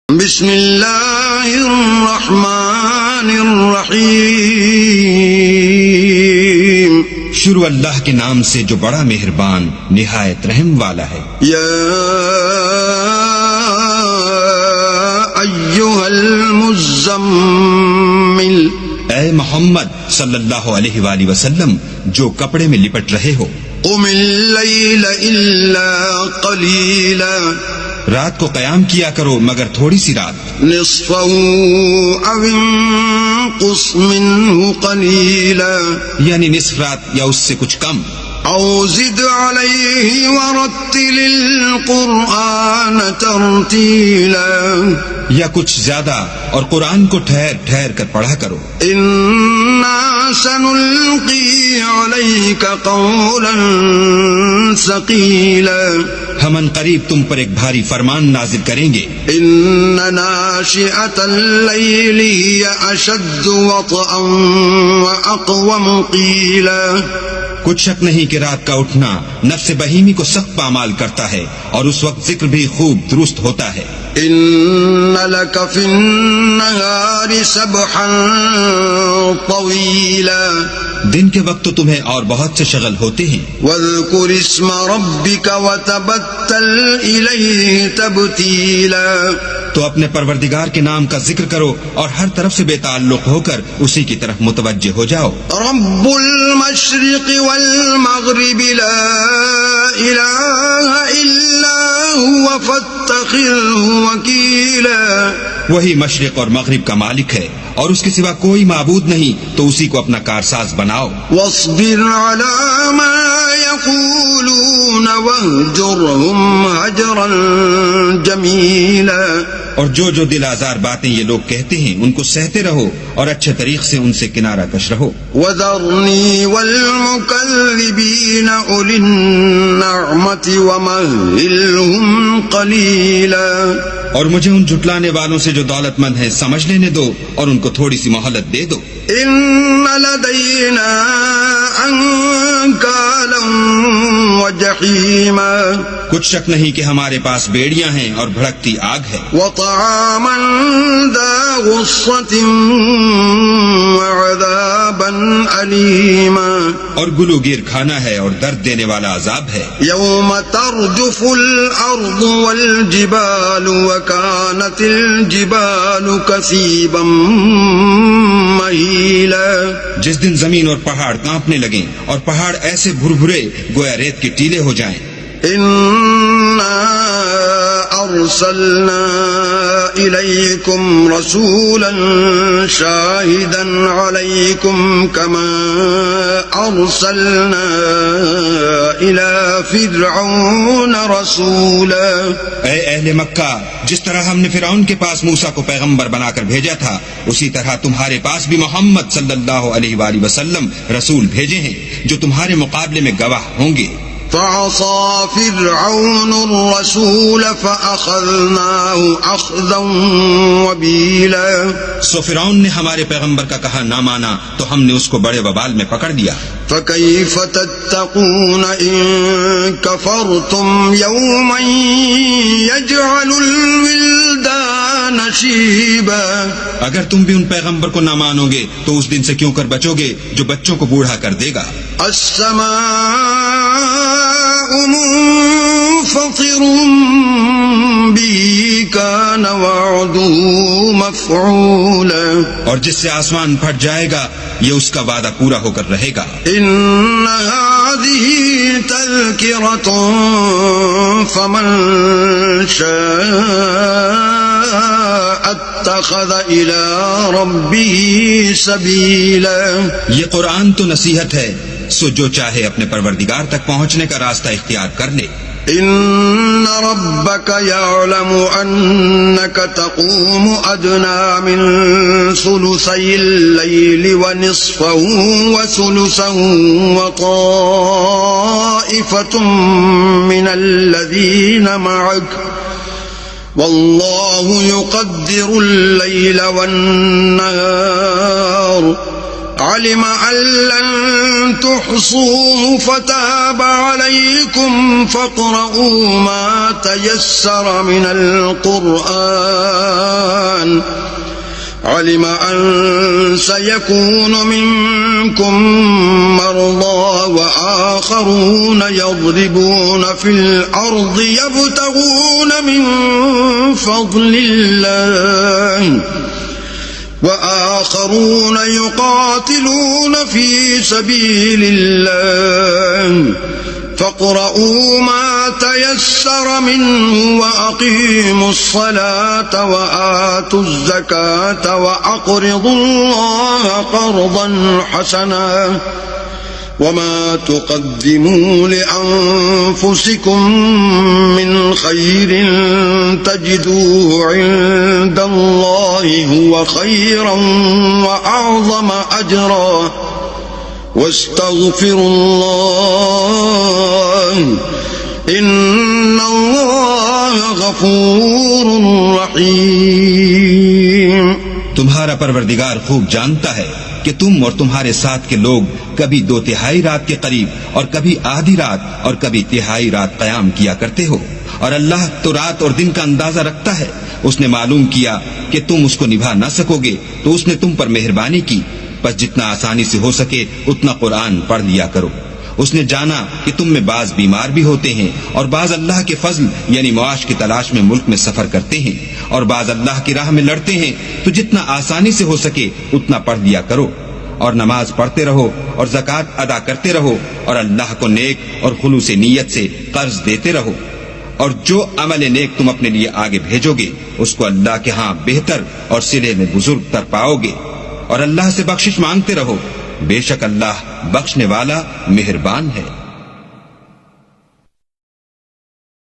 بسم اللہ الرحمن الرحیم، شروع اللہ کے نام سے جو بڑا مہربان نہایت رحم والا ہے۔ یا ایھا المزمل، اے محمد صلی اللہ علیہ وآلہ وسلم جو کپڑے میں لپٹ رہے ہو، قم اللیل الا قلیلا، رات کو قیام کیا کرو مگر تھوڑی سی رات، نصفہ او انقص منہ قلیلا، یعنی نصف رات یا اس سے کچھ کم، او زد علیہ ورتل القرآن ترتیلا، یا کچھ زیادہ اور قرآن کو ٹھہر ٹھہر کر پڑھا کرو۔ انا سنلقی علیک قولا ثقیلا، ہم ان قریب تم پر ایک بھاری فرمان نازل کریں گے۔ ان ناشئۃ اللیل ہی اشد وطئا واقوم قیلا، کچھ شک نہیں کہ رات کا اٹھنا نفس بہیمی کو سخت پامال کرتا ہے اور اس وقت ذکر بھی خوب درست ہوتا ہے۔ ان لک فی النہار سبحا طویلا، دن کے وقت تو تمہیں اور بہت سے شغل ہوتے ہیں۔ واذکر اسم ربک وتبتل الیہ تبتیلا، تو اپنے پروردگار کے نام کا ذکر کرو اور ہر طرف سے بے تعلق ہو کر اسی کی طرف متوجہ ہو جاؤ۔ رب المشرق والمغرب لا الہ الا هو فاتخذہ وکیلا، وہی مشرق اور مغرب کا مالک ہے اور اس کے سوا کوئی معبود نہیں، تو اسی کو اپنا کارساز بناؤ۔ واصبر علی ما یقولون واہجرہم ہجرا جمیلا، اور جو دل آزار باتیں یہ لوگ کہتے ہیں ان کو سہتے رہو اور اچھے طریق سے ان سے کنارہ کش رہو۔ وذرنی والمکذبین اولی النعمت ومہلہم قلیلا، اور مجھے ان جھٹلانے والوں سے جو دولت مند ہیں سمجھ لینے دو اور ان کو تھوڑی سی مہلت دے دو۔ ان لدینا انکالا وجحیما، کچھ شک نہیں کہ ہمارے پاس بیڑیاں ہیں اور بھڑکتی آگ ہے، وطعاما ذا غصۃ وعذابا علیما، اور گلو گیر کھانا ہے اور درد دینے والا عذاب ہے۔ یوم ترجف الارض والجبال وکانت الجبال کثیبا مہیلا، جس دن زمین اور پہاڑ کانپنے لگیں اور پہاڑ ایسے بھربھرے گویا ریت کے ٹیلے ہو جائیں۔ انا ارسلنا الیکم رسولا شاہدا علیکم کما ارسلنا الی فرعون رسولا، اے اہل مکہ، جس طرح ہم نے فرعون کے پاس موسیٰ کو پیغمبر بنا کر بھیجا تھا، اسی طرح تمہارے پاس بھی محمد صلی اللہ علیہ وآلہ وسلم رسول بھیجے ہیں جو تمہارے مقابلے میں گواہ ہوں گے۔ فعصى فرعون الرسول فأخذناه أخذا وبيلا، سو فرعون نے ہمارے پیغمبر کا کہا نہ مانا تو ہم نے اس کو بڑے وبال میں پکڑ لیا۔ فكيف تتقون إن كفرتم يوما يجعل الولدان شيبا، اگر تم بھی ان پیغمبر کو نہ مانو گے تو اس دن سے کیوں کر بچو گے جو بچوں کو بوڑھا کر دے گا۔ السماء منفطر به كان وعده مفعولا، اور جس سے آسمان پھٹ جائے گا یہ اس کا وعدہ پورا ہو کر رہے گا۔ ان هذه تذکرۃ فمن شاء اتخذ الى ربه سبیلا، یہ قرآن تو نصیحت ہے، سو جو چاہے اپنے پروردگار تک پہنچنے کا راستہ اختیار کر لے۔ ان ربک یعلم انک تقوم ادنی من ثلثی اللیل ونصفہ وثلثہ وطائفۃ من الذین معک، واللہ یقدر اللیل والنہار، علم ان لن تحصوه فتاب عليكم فاقرؤوا ما تيسر من القرآن علم أن سيكون منكم مرضى وآخرون يضربون في الأرض يبتغون من فضل الله وآخرون يقاتلون في سبيل الله فاقرؤوا ما تيسر منه وأقيموا الصلاة وآتوا الزكاة وأقرضوا الله قرضا حسنا وما تقدموا لأنفسكم من خير تجدوه عند الله هو خيرا وأعظم أجرا واستغفروا الله إن الله غفور رحيم. تمہارا پروردگار خوب جانتا ہے کہ تم اور تمہارے ساتھ کے لوگ کبھی 2/3 رات کے قریب اور کبھی آدھی رات اور کبھی 1/3 رات قیام کیا کرتے ہو، اور اللہ تو رات اور دن کا اندازہ رکھتا ہے. اس نے معلوم کیا کہ تم اس کو نبھا نہ سکو گے تو اس نے تم پر مہربانی کی، بس جتنا آسانی سے ہو سکے اتنا قرآن پڑھ لیا کرو. اس نے جانا کہ تم میں بعض بیمار بھی ہوتے ہیں اور بعض اللہ کے فضل یعنی معاش کی تلاش میں ملک میں سفر کرتے ہیں اور بعض اللہ کی راہ میں لڑتے ہیں، تو جتنا آسانی سے ہو سکے اتنا پڑھ لیا کرو اور نماز پڑھتے رہو اور زکوٰۃ ادا کرتے رہو اور اللہ کو نیک اور خلوص نیت سے قرض دیتے رہو. اور جو عمل نیک تم اپنے لیے آگے بھیجو گے اس کو اللہ کے ہاں بہتر اور صلے میں بزرگ تر پاؤ گے. اور اللہ سے بخشش مانگتے رہو، بے شک اللہ بخشنے والا مہربان ہے.